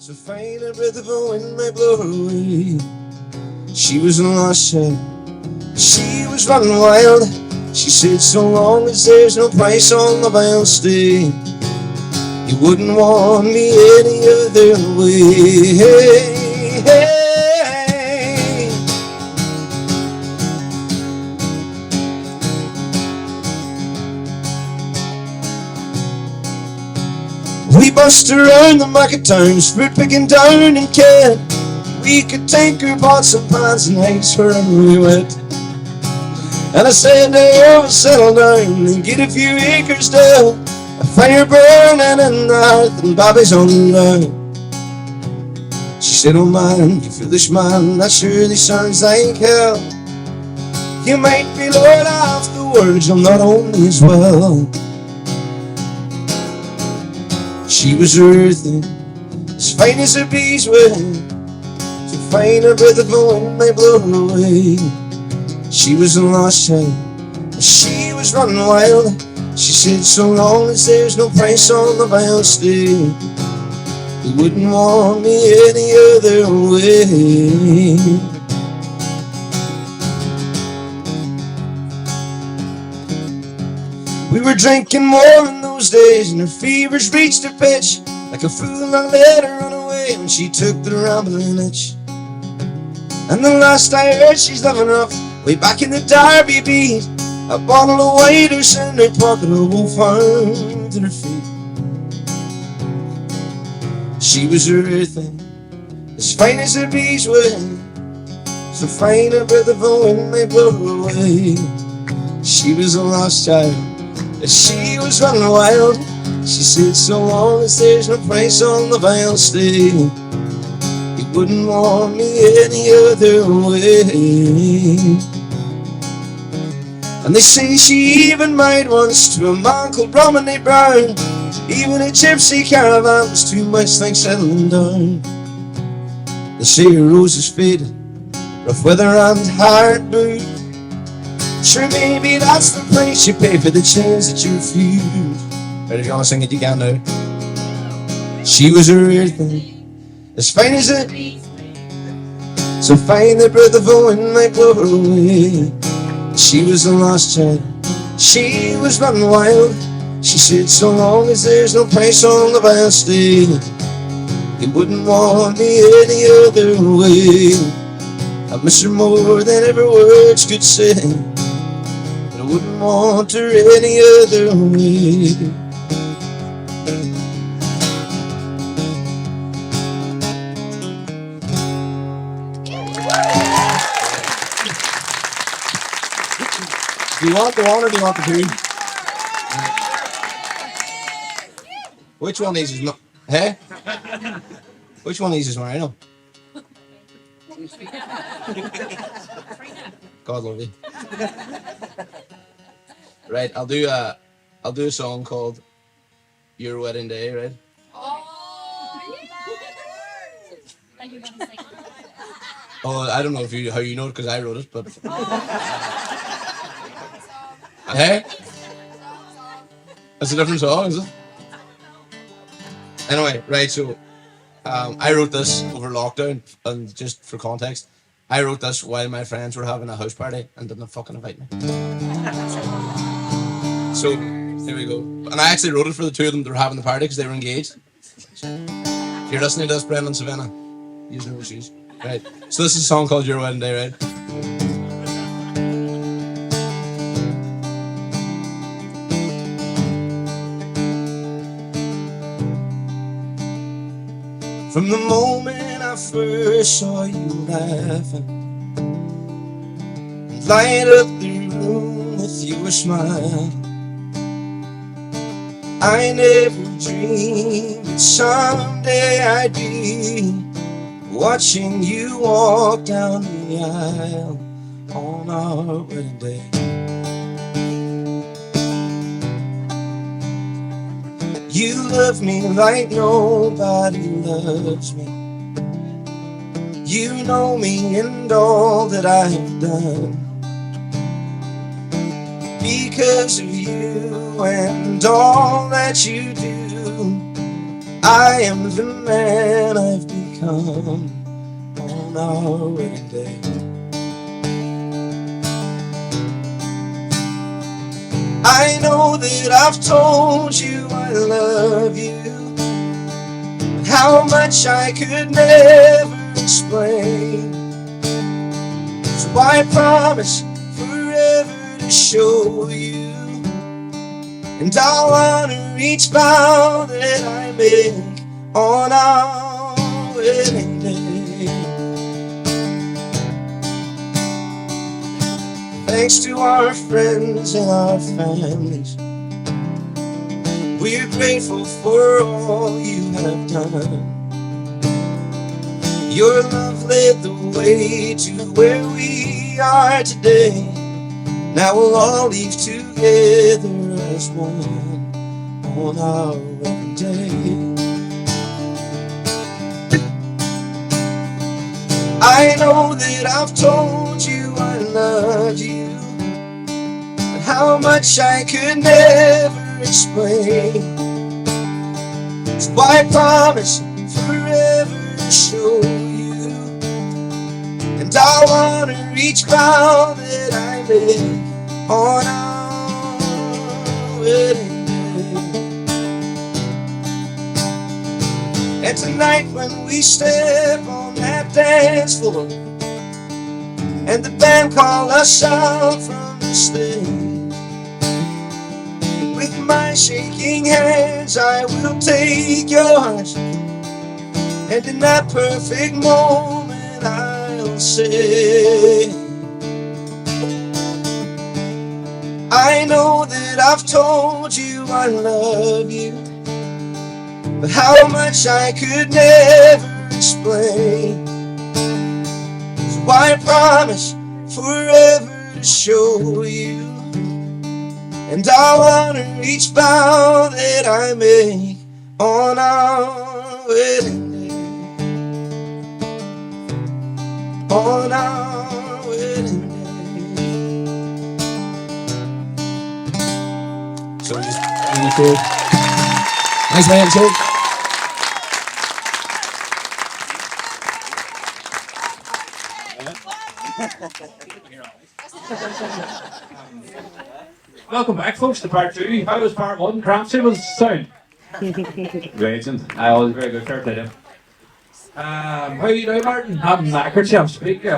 So faint a breath of a wind may blow her away. She was a lost child, she was running wild. She said, so long as there's no price on love, I'll stay. You wouldn't want me any other way. Hey, hey. We bust around the market towns, fruit picking down in Kent. We could take her pots and pans and eggs wherever we went. And I said to her, we'll settle down and get a few acres down. A fire burning in the hearth and Bobby's on the line. She said, oh man, you foolish man, that surely sounds like hell. You might be Lord of the world, you'll not own me as well. She was earthy, as fine as a bee's wing. So fine a breath of a wind may blow her away. She was a lost child, she was running wild. She said, so long as there's no price on love, I'll stay. You wouldn't want me any other way. We were drinking more in those days, and her fevers reached her pitch. Like a fool I let her run away when she took the rambling itch. And the last I heard, she's living rough way back in the Derby beat. A bottle of white horse in her pocket, a wolfhound in her feet. She was earthy, as fine as a bee's wing. So fine a breath of a wind may blow her away. She was a lost child, she was running wild. She said, so long as there's no price on love, I'll stay. You wouldn't want me any other way. And they say she even married once to a man called Romney Brown. Even a gypsy caravan was too much like settling down. They say her roses faded, rough weather and hard mood. Sure, maybe that's the price you pay for the chains that you refuse. Right, if you want to sing it, you can now. She was a rare thing, as fine as a so fine the breath of a wind might blow her away. She was a lost child, she was running wild. She said, so long as there's no price on love, I'll stay. You wouldn't want me any other way. I miss her more than ever words could say. I wouldn't want her any other way. Do you want the one or do you want the two? Which one of these is hey? Which one of these is Marino? God love you. Right, I'll do a song called Your Wedding Day, right? Oh, I don't know if how you know it because I wrote it, but hey? That's a different song, is it? Anyway, right, so I wrote this over lockdown, and just for context, I wrote this while my friends were having a house party and didn't fucking invite me. So, here we go. And I actually wrote it for the two of them that were having the party because they were engaged. If you're listening to this, Brendan, Savannah, use no issues. Right, so this is a song called Your Wedding Day, right? From the moment I first saw you laughing and light up the room with your smile, I never dreamed that someday I'd be watching you walk down the aisle on our wedding day. You love me like nobody loves me. You know me and all that I have done. Because of you and all that you do, I am the man I've become on our wedding day. I know that I've told you I love you, but how much I could never explain. So I promise forever to show you, and I'll honor each vow that I make on our wedding day. Thanks to our friends and our families, we're grateful for all you have done. Your love led the way to where we are today. Now we'll all leave together as one on our wedding day. I know that I've told you I love you, but how much I could never explain. So I promise forever to show you, and I'll honor each vow that I make on our wedding day. And tonight when we step on that dance floor, and the band call us out from the stage, with my shaking hands I will take yours, and in that perfect moment I'll say, I know that I've told you I love you, but how much I could never explain. So I promise forever to show you, and I'll honor each vow that I make on our wedding day. On our wedding day. So we just nice man, too. Welcome back, folks, to part 2. How was part 1? Crampsey was sound. Legend. I was very good, fair play to him. How are you doing, Martin? I'm knackered, so I'm speaking.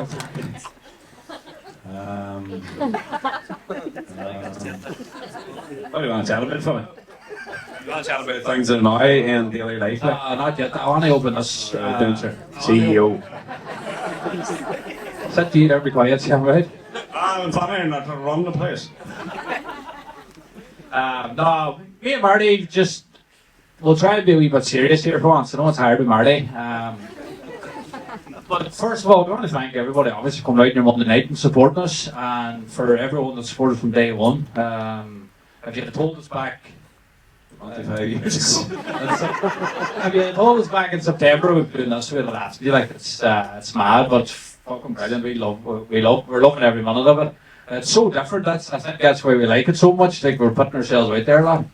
What do you want to tell about for me? You want to tell about things that annoy in daily life? Like? Not yet. I want to open this. Don't you? CEO. Sit you there, be quiet, Sam, right? I'm funny not to run the place. No, me and Marty just, we'll try to be a wee bit serious here for once. I know it's hard with Marty. But first of all, we want to thank everybody obviously for coming out on your Monday night and supporting us, and for everyone that supported from day one. If you had told us back 25 years. if you had told us back in September we'd be doing this, we'd have laughed at you like it's mad, but fucking brilliant. We're loving every minute of it. It's so different. I think that's why we like it so much. Like, we're putting ourselves out there a lot.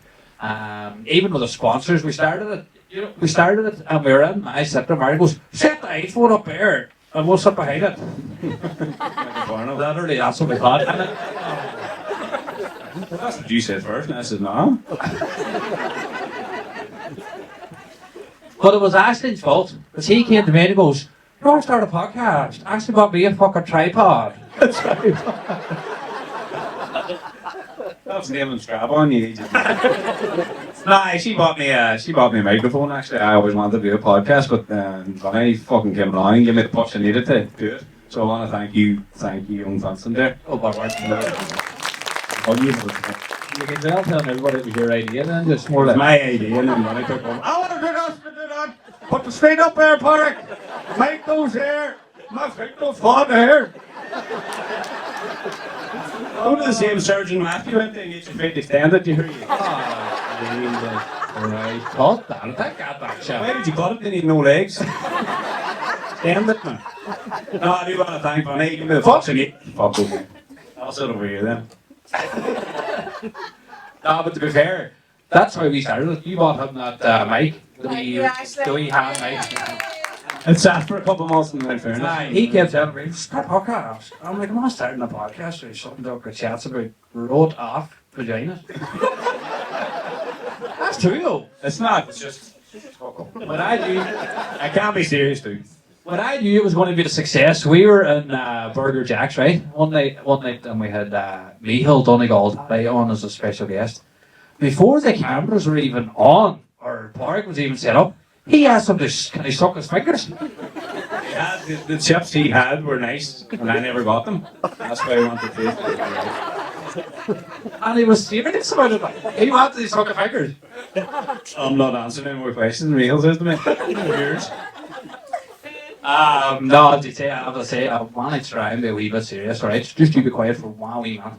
Even with the sponsors, we started it. You know, we started it and we were in. I said to Mary, goes, set the iPhone up there and we'll sit behind it. Literally, that's what we thought. That's what you said first, and I said no. But it was Ashley's fault, because he came to me and he goes, you want to start a podcast? Ashley bought me a fucking tripod. That's name and scrap on you. Nah, she bought me a microphone. Actually, I always wanted to do a podcast, but Bonnie fucking came along and gave me the push I needed to do it. So I want to thank you, young Vincent there. Oh, my word. You can tell everybody it was your idea then, just more It was like my idea, and then Bonnie took over. I want to do that. Put the straight up there, Patrick. Make those here. My feet no fun here. Go to the same surgeon Matthew went to and get your feet extended. You hear you? Alright, cut that. I got that shit. Why did you cut it? They need no legs. Stand it, man. No, I do want to thank Bonnie. Give me the fuck and fuck over. I'll sit over here then. No, but to be fair, that's why we started it. You bought him that mic, The wee hand, right? It sat for a couple of months in the fairness. Aye, he kept telling me, start a podcast. I'm like, I'm not starting a podcast or something that got chats about wrote off vaginas. That's true though. It's not, it's just... When I knew, I can't be serious, dude. when I knew it was going to be a success, we were in Burger Jack's, right? One night, and we had Michael Donegal right on as a special guest. Before the cameras were even on, or Park was even set up, he asked him can he suck his fingers? Yeah, the chips he had were nice, and I never got them. That's why I wanted to taste it. And he was serious about it. He wanted to suck his fingers. I'm not answering any more questions. Real says to me. Yours. No, as I have to say, I want to try and be a wee bit serious, alright? Just you be quiet for one wee man.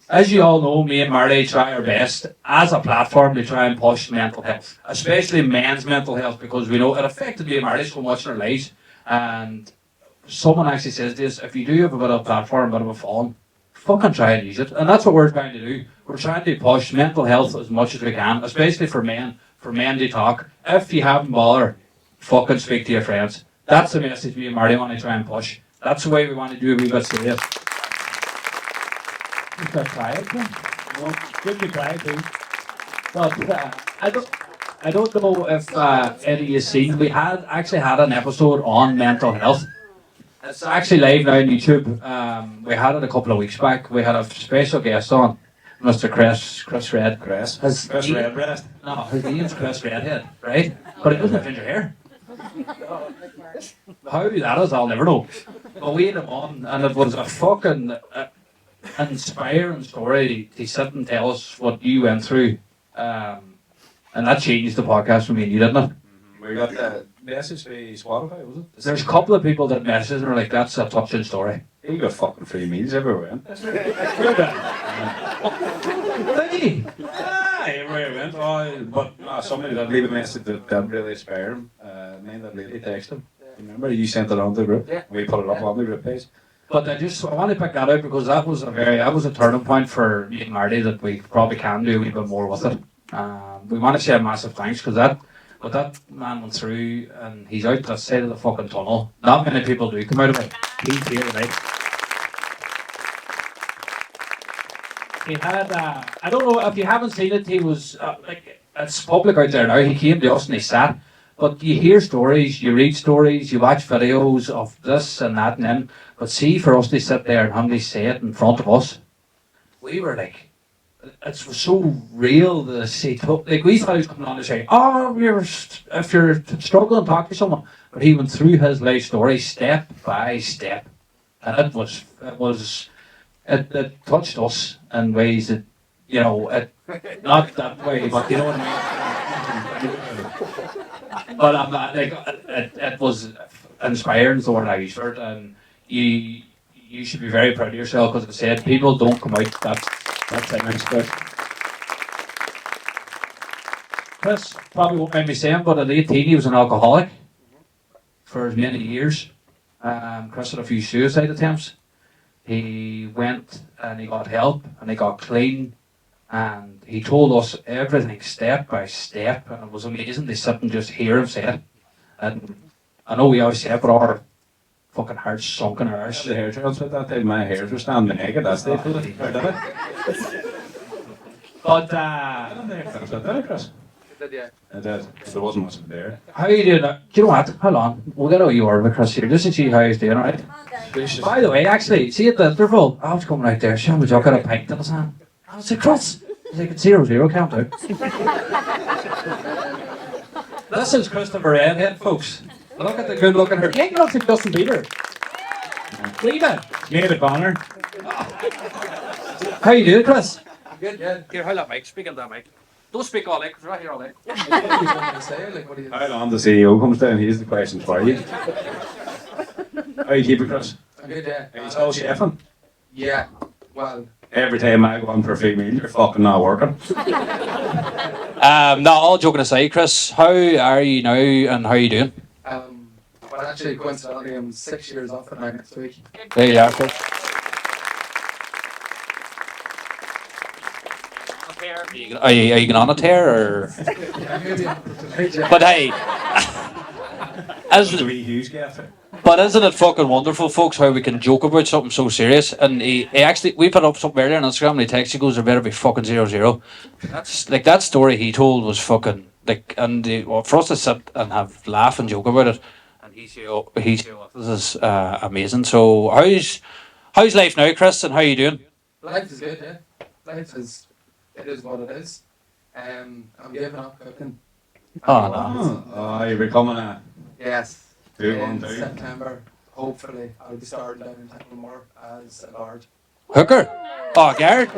As you all know, me and Marty try our best as a platform to try and push mental health, especially men's mental health, because we know it affected me and Marty so much in our lives. And someone actually says this, if you do have a bit of a platform, a bit of a phone, fucking try and use it. And that's what we're trying to do. We're trying to push mental health as much as we can, especially for men to talk. If you haven't bothered, fucking speak to your friends. That's the message me and Marty want to try and push. That's the way we want to do a wee bit serious. Just a try it, then. No, give me a try too. But I don't know if any of you seen. We actually had an episode on mental health. It's actually live now on YouTube. We had it a couple of weeks back. We had a special guest on, Mr. Chris Red. Chris Redbreast. No, his name's Chris Redhead, right? But he doesn't have ginger hair. How that is, I'll never know. But we had him on, and it was a fucking inspiring story to sit and tell us what you went through. And that changed the podcast for me and you, didn't it? We got the message to Spotify, was it? There's a couple of people that messaged and were like, that's a touching story. He got fucking free meals everywhere. Did he? Everywhere went. But somebody that leave a message that really inspired him. Name that lady texted him. Remember, you sent it on the group. Yeah. We put it up on the group page. But I want to pick that out because that was a turning point for me and Marty that we probably can do a wee bit more with it. We want to say a massive thanks because what that man went through, and he's out the side of the fucking tunnel. Not many people do come out of it. He's here tonight. He had, I don't know if you haven't seen it, he was, it's public out there now. He came to us and he sat. But you hear stories, you read stories, you watch videos of this and that and then. But see, for us to sit there and humbly say it in front of us, we were like, it was so real to see. Like, we thought he was coming on to say, if you're struggling, talk to someone. But he went through his life story step by step. And it touched us in ways that, not that way, but you know what I mean? But it was inspiring, the word I used for it, and you should be very proud of yourself because I said people don't come out that thing. Chris probably won't mind me saying, but at 18 he was an alcoholic for as many years. Chris had a few suicide attempts. He went and he got help and he got clean. And he told us everything step by step, and it was amazing to sit and just hear him say it. And I know we always say it, but our fucking hearts sunk in our arse. The hair trails at that time, my hairs were standing naked, that's the But, Chris? It did. There wasn't much there. how are you doing? Do you know what? Hold on. We'll get all you over with Chris here just to see how he's doing, alright? By the way, actually, see at the interval, I was coming out there, Sean was got a pint in his hand. I was like, Chris, he's like, it's 0-0, count out. This is Christopher Redhead, folks. Look at the good looking hair. Can't get up to Justin Bieber. Leave it. Made of honor. How you doing, Chris? Good, yeah. Here, hold that mic. Speak into that mic. Don't speak all day, because we're not here all day. How long the CEO comes down, here's the questions for you. How you keeping, Chris? I'm good, yeah. Are you still chefing? Yeah, well, Every time I go on for a free meal, you're fucking not working. No, all joking aside, Chris, how are you now and how are you doing? well, actually, coincidentally, I'm 6 years off it now next week. There you are, folks. Are you going on a tear or? Yeah, maybe tonight, yeah. But hey, That's as, a wee huge gaffer. but isn't it fucking wonderful, folks, how we can joke about something so serious? And he actually, we put up something earlier on Instagram, and he texted, he goes, "There better be fucking 0-0." That's like that story he told was fucking like, and well, for us to sit and have laugh and joke about it, and he's here with us is amazing. So how's life now, Chris? And how you doing? Life is good, yeah. It is what it is. I'm giving up cooking. Oh no. Oh, you're becoming a Yes. 2-1-2. In September, hopefully, I'll be starting down in Templemore as a guard. Hooker? Oh, Garrett.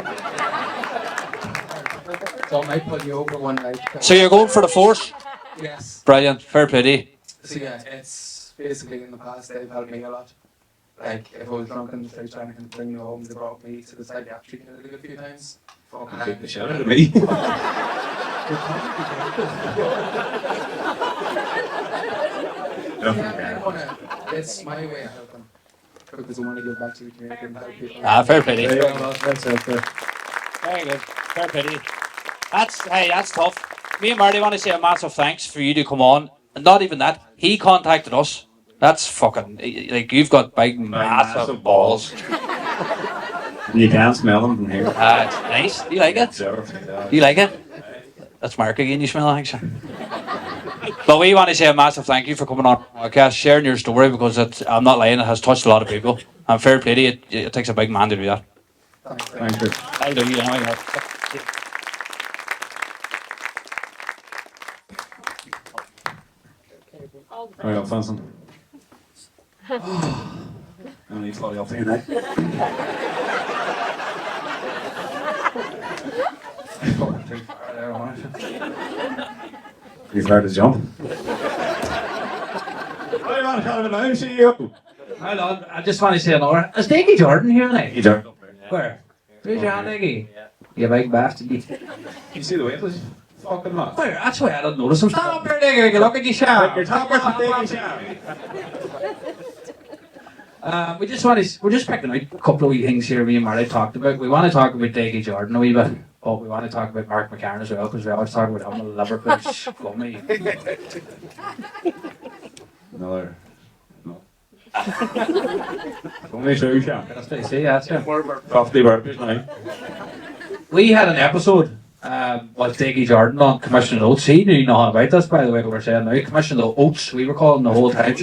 So I might put you over one night. So you're going for the force? Yes. Brilliant. Fair play to you. So yeah, it's basically in the past they've helped me a lot. Like if I was drunk in the street trying to bring me home, they brought me to the psychiatric clinic a few times. fucking beat the shit out of me. Yeah, I wanna, it's my way of helping. Because I want to give back to the community and help people. Ah, fair play to you. That's it. Very good. Fair pity. That's tough. Me and Marty want to say a massive thanks for you to come on. And not even that, he contacted us. That's fucking, like, you've got big, massive balls. You can't smell them from here. It's nice. You like it? You like it? That's Mark again, you smell like, sir. But we want to say a massive thank you for coming on our podcast, sharing your story, because I'm not lying, it has touched a lot of people. And fair play to you, it takes a big man to do that. Thank you. I'll do you anyway. Hurry up, Fanson. I don't need to follow you up here now. You've heard us jump. I want to call him a name, see you. Hold on, I just want to say another. Is Dickie Jordan here tonight? You don't. Where? Where's your hand, Dickie? You big bastard. You see the weight was fucking lot. Where? That's why I didn't notice him. Stand up there, Dickie. Look at you, Shaw. You're top of the thing, Shaw. We're just picking out a couple of wee things here me and Marty talked about. We want to talk about Dickie Jordan a wee bit. But we want to talk about Mark McCarran as well, because we always talk about him and Liverpool scummy. Another. No. Only two, Shaw. That's what I say, that's it. Coffee burpees now. We had an episode with Dickie Jordan on Commissioner Oates. He knew nothing about this, by the way, what we're saying now. Commissioner Oates, we were calling the whole time.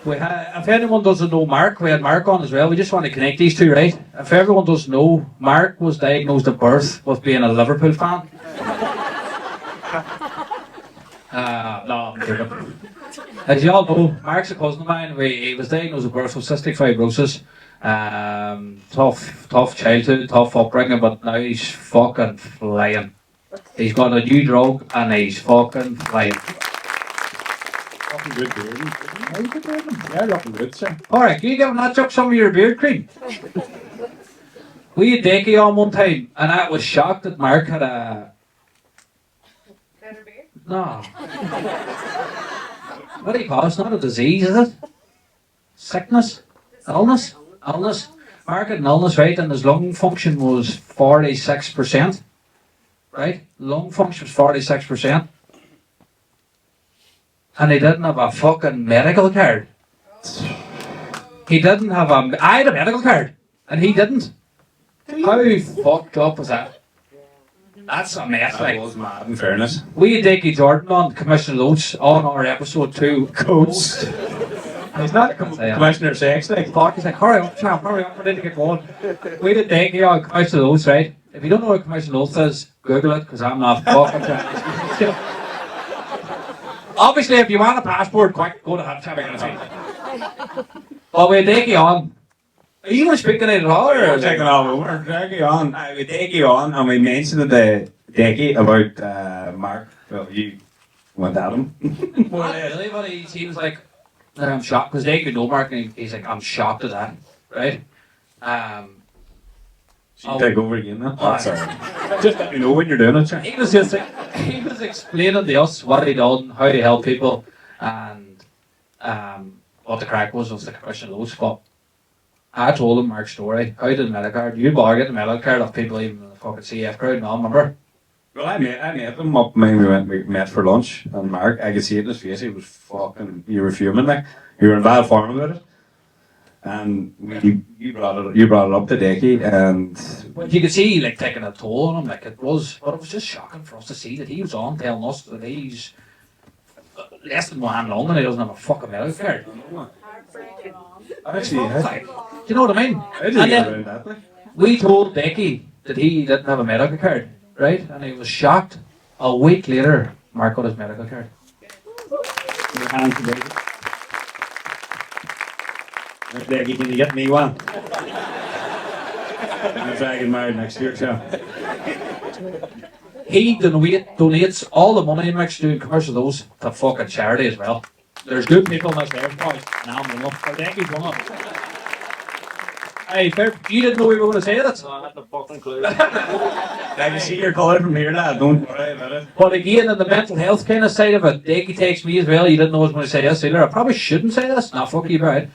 We had, if anyone doesn't know Mark, we had Mark on as well. We just want to connect these two, right? If everyone doesn't know, Mark was diagnosed at birth with being a Liverpool fan. No, I'm joking. As you all know, Mark's a cousin of mine. He was diagnosed at birth with cystic fibrosis. Tough childhood, tough upbringing, but now he's fucking flying. He's got a new drug and he's fucking flying. Fucking good beard. How you good beard? Yeah, looking good, sir. Alright, can you give that chuck some of your beard cream? We had Dickie on one time, and I was shocked that Mark had a... Better beard? No. What do you call it? It's not a disease, is it? Sickness? Illness? Illness. Mark had an illness, right, and his lung function was 46%. Right? Lung function was 46%. And he didn't have a fucking medical card. He didn't have a... I had a medical card, and he didn't. How fucked up was that? That's a mess, That like. was mad, in fairness. We had Dickie Jordan on, Commissioner Oates, on our episode 2. Coach. He's not a commissioner of sex, like. Fuck, he's like, hurry up, champ, hurry up, we need to get going. We did Dickie on Commissioner Oates, right? If you don't know what Commissioner Oates is, Google it, because I'm not fucking trying. Obviously, if you want a passport, quick, go to Hampshire. But we had Dickie on. Are you even speaking it at all? We're taking all over. Dickie on. We Dickie on, and we mentioned the Dickie about Mark. Well, you went at him. Not really, but he was like, I'm shocked, because Dickie would know Mark, and he's like, I'm shocked at that, right? So you take over again, then? Oh, sorry. Just let me know when you're doing it, sir. He was explaining to us what he done, how to help people, and what the crack was the Commissioner Oates. But I told him Mark's story. How did the medal card? You bother getting the medal card off people even in the fucking CF crowd? No, remember? Well, I met him up when we met for lunch, and Mark, I could see it in his face, he was fucking, you were fuming, like, you were in bad form about it. And you brought it up to Decky, and But you could see like taking a toll on him, like it was just shocking for us to see that he was on telling us that he's less than 1 hand long and he doesn't have a fucking medal card. actually, Like, do you know what I mean? I didn't And get then around that, like. we told Decky that he didn't have a medical card, right? And he was shocked. A week later, Mark got his medical card. Your hands together. Decky, can you get me one? I'm dragging married next year, too. He donates all the money he makes doing commercial those to fucking charity as well. There's good people in this there, boys. Now I'm one of them. Decky's one of them. Hey, you didn't know we were going to say that? No, I had no fucking clue. I can see your colour from here, lad. Don't worry about it. But again, in the mental health kind of side of it, Decky takes me as well. You didn't know I was going to say this either. I probably shouldn't say this. Nah, fuck you, right?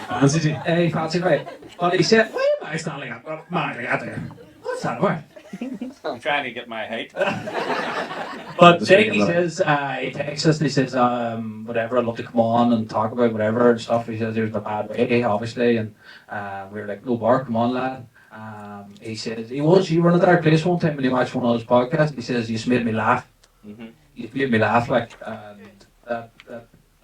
Fancy you? Hey, fancy, right? But he said, why am I standing up? Man, I got there. What's that about? I'm trying to get my height. But Decky says, he texts us and he says, whatever, I'd love to come on and talk about whatever and stuff. He says, there's a bad way, obviously. And we were like, no bar, come on, lad. He said, you were in a dark place one time when you watched one of those podcasts. He says, you just made me laugh. You made me laugh, like, and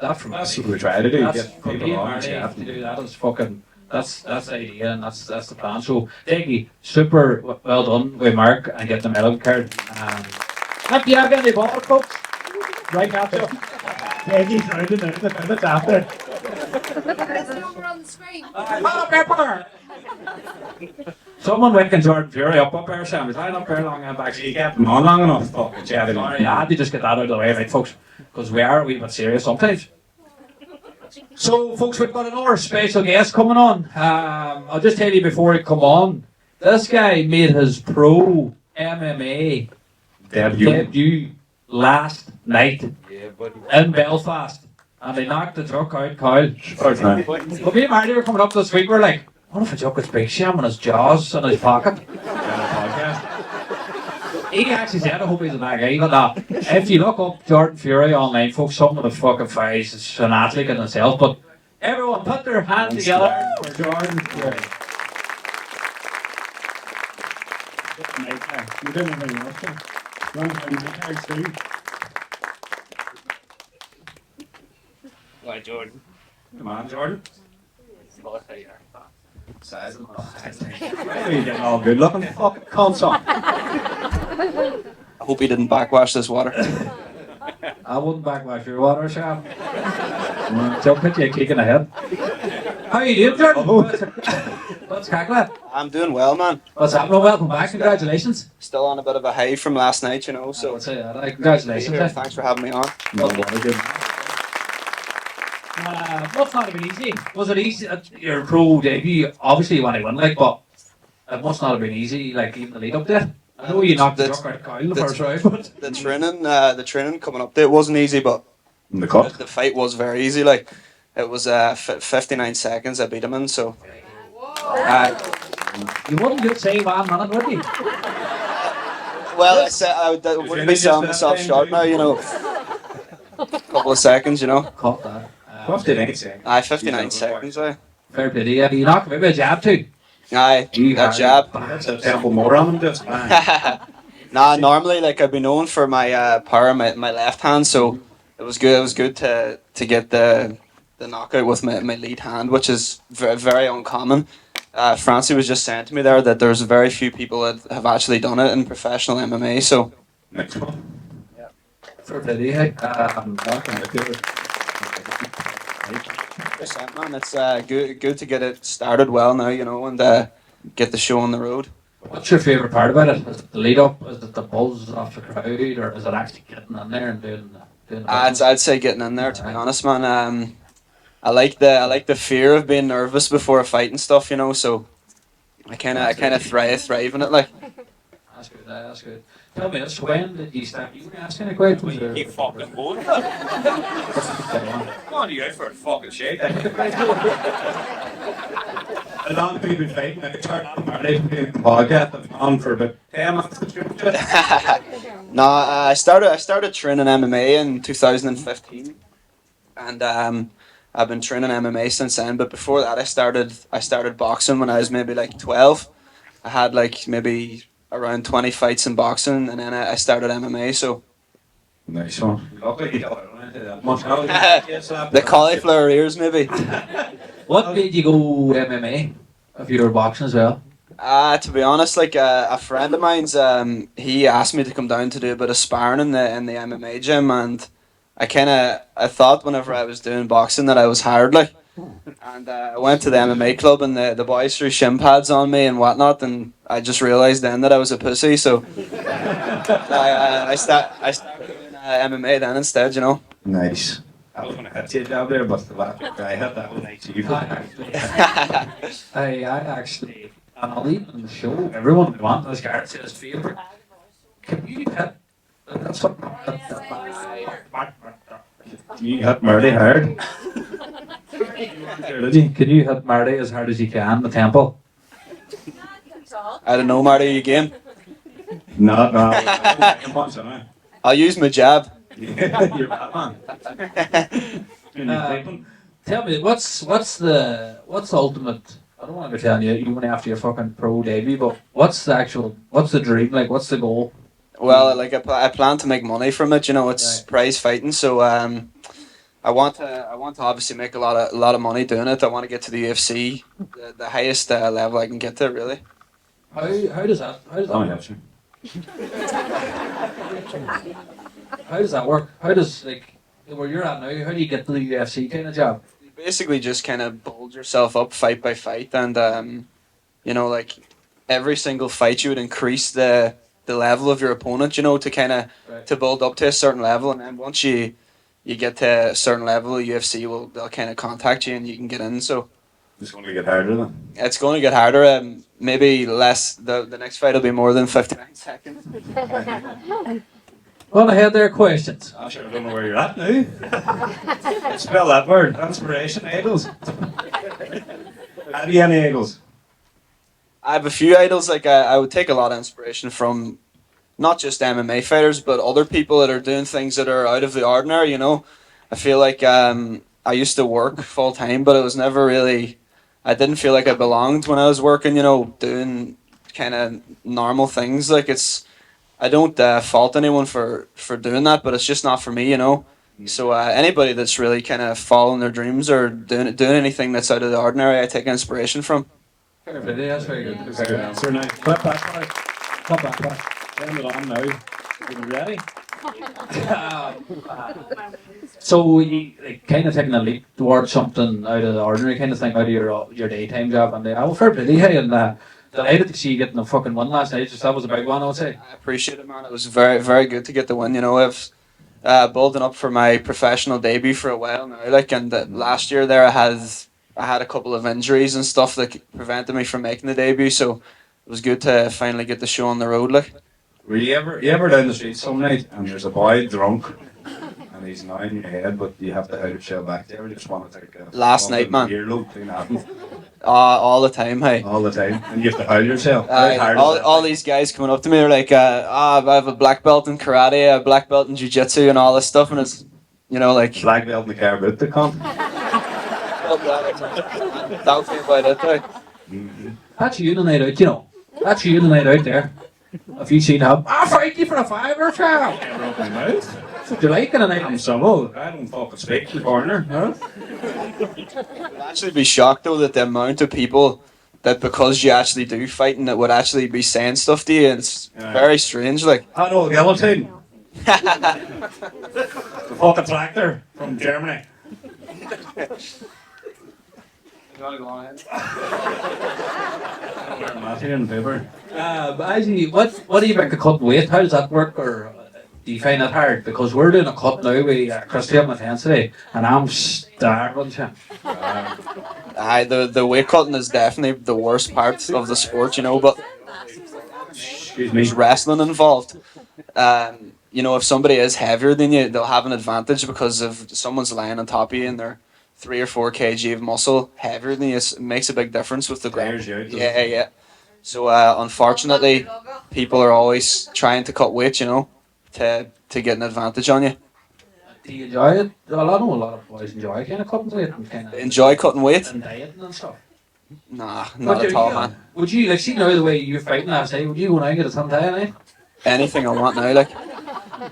that from That's what we try to do. That's Get for me people and on Marty chat. to do that is fucking that's the idea and that's the plan. So Decky, super well done with Mark and get the medal card. Have you have any bother, folks? Right after. Decky's rounding out the minutes after. There's the number on the screen. Someone waking Jordan Furey up there, Sam. He's lying up there long and back. You kept him on long enough, fucking chatting. Sorry, I had to just get that out of the way, right, folks? Because we are a wee bit serious sometimes. So, folks, we've got another special guest coming on. I'll just tell you before he come on. This guy made his pro MMA debut last night in Belfast. And he knocked the truck out, Kyle. But me and Marty were coming up this week, we're like, what if a joke with Big Sham and his jaws in his pocket? He actually said, I hope he's a bad guy, but if you look up Jordan Furey online, folks, some of the fucking fights, it's an athlete in himself, but everyone put their hands together for Jordan Furey. You didn't have any last time. Long time my cards too. Why, Jordan? Come on, Jordan. Size of Why are you getting all good looking? Fucking cunts on. I hope he didn't backwash this water. I wouldn't backwash your water, Sham. Don't put you a kick in the head. How you doing, Jordan? What's cracking? I'm doing well, man. What's happening? Welcome back. Congratulations. Still on a bit of a high from last night, you know, so. I'll say that. Congratulations. Here, thanks for having me on. What's not been easy? Was it easy? Your pro debut, obviously you want to win, like, but it must not have been easy, like, even the lead up there. I know you knocked the truck out of Kyle in the first round, but... The training coming up there, it wasn't easy, but In the cup. the fight was very easy, like, it was 59 seconds I beat him in, so. You wouldn't just say 1 minute, would you? Well, I said I wouldn't be selling myself short now, you know. Couple of seconds, you know. Caught that. 59 seconds. 59 seconds, aye. Fair pity. Yeah, you knocked maybe a jab too. Aye, that jab. That's a temple more on him, just bang. Nah, normally, like, I've been known for my power in my left hand, so it was good. It was good to get the knockout with my lead hand, which is very, very uncommon. Francie was just saying to me there that there's very few people that have actually done it in professional MMA, so. Next one. Fair pity. Hey. Man, it's good to get it started well now, you know, and get the show on the road. What's your favourite part about it? Is it the lead up? Is it the buzz off the crowd, or is it actually getting in there and doing the I'd say getting in there, to be honest, man. I like the fear of being nervous before a fight and stuff, you know. So I kind of thrive in it, like. That's good. That's good. Tell me this, when did you start? You were asking a question. You keep fucking going. Come on, you out for a fucking shake. A lot of people fighting. I turned on Marty from doing the podcast. I've been on for about 10 months. No, I started training MMA in 2015, and I've been training MMA since then. But before that, I started boxing when I was maybe like 12. I had like maybe around 20 fights in boxing, and then I started MMA. So Nice one. the cauliflower ears, maybe. What made you go MMA if you were boxing as well? To be honest, like a friend of mine's, he asked me to come down to do a bit of sparring in the MMA gym, and I thought whenever I was doing boxing that I was hard, like, and I went to the MMA club and the boys threw shin pads on me and whatnot, and I just realised then that I was a pussy, so I started doing MMA then instead, you know. Nice. I was going to hit you down there, but the last guy hit that one. I actually, and I'll even show everyone who wants this card says favourite. Can you hit? That's what. You hit Marty hard. Can you hit Marty as hard as you can, the temple? I don't know, Marty, you game? No. I'll use my jab. You're Batman. Tell me, what's the ultimate? I don't want to be telling you even after your fucking pro debut, but what's the dream? Like, what's the goal? Well, like I plan to make money from it. You know, it's Right. prize fighting, so I want to obviously make a lot of money doing it. I want to get to the UFC, the highest level I can get to, really. How does that work? How does that work? How does, like, where you're at now, how do you get to the UFC kind of job? You basically just kind of build yourself up fight by fight, and you know, like every single fight you would increase the level of your opponent, you know, to kind of Right. to build up to a certain level, and then once you get to a certain level, UFC they'll kind of contact you and you can get in. So It's going to get harder then. it's going to get harder. Maybe less. The next fight will be more than 59 seconds. Well, I had their questions. I sure don't know where you're at now. Spell that word. Inspiration, idols. Have you any idols? I have a few idols. Like I would take a lot of inspiration from not just MMA fighters, but other people that are doing things that are out of the ordinary. You know, I feel like I used to work full time, but it was never really. I didn't feel like I belonged when I was working. You know, doing kind of normal things. Like I don't fault anyone for doing that, but it's just not for me. You know. So anybody that's really kind of following their dreams or doing anything that's out of the ordinary, I take inspiration from. Perfect. That's very good. That's a good answer now. Flip that back. Come back. Turn it on now. Are you ready? So you like, kind of taking a leap towards something out of the ordinary kind of thing, out of your daytime job, and fair play, hey, and delighted to see you getting the fucking win last night. Just that was a big one, I would say. I appreciate it, man. It was very, very good to get the win. You know, I've building up for my professional debut for a while now. Like, and last year there, I had a couple of injuries and stuff that prevented me from making the debut. So it was good to finally get the show on the road. Like, Were you ever down the street some night and there's a boy drunk and he's gnawing your head, but you have to hold yourself back? Do you ever just want to take a Last night, man. earlobe thing happens all the time, hey. all the time, and you have to hold yourself? How hard is that? All these guys coming up to me, they're like, I have a black belt in karate, a black belt in jiu-jitsu and all this stuff, and it's, you know, like, Black belt in the car boot to come. that'll be about it, like. That's you the night out, you know. That's you the night out there. If you seen him, I'll fight you for a $5 child. Do you like it a night? I'm so I don't fucking speak the corner, huh? I'd actually be shocked though that the amount of people that because you actually do fighting that would actually be saying stuff to you. It's Yeah. very strange, like. I know guillotine. The fucking tractor from Germany. You wanna go on ahead? Matthew in the paper. But actually, what do you think of cutting weight? How does that work, or do you find it hard? Because we're doing a cut now with Christy up my hands today, and I'm starving. Aye, the weight cutting is definitely the worst part of the sport, you know, but Excuse me. there's wrestling involved. You know, if somebody is heavier than you, they'll have an advantage because if someone's lying on top of you and they're 3 or 4 kg of muscle heavier than you, it makes a big difference with the Tires ground. you out, doesn't Yeah, it? yeah. So unfortunately, people are always trying to cut weight, you know, to get an advantage on you. Do you enjoy it? I know a lot of boys enjoy kind of cutting weight and kind of Enjoy cutting weight? and dieting and stuff. Nah, But not at all, man. Would you like see now the way you're fighting last night? Would you go now and get a ton diet? Anything I want now, like.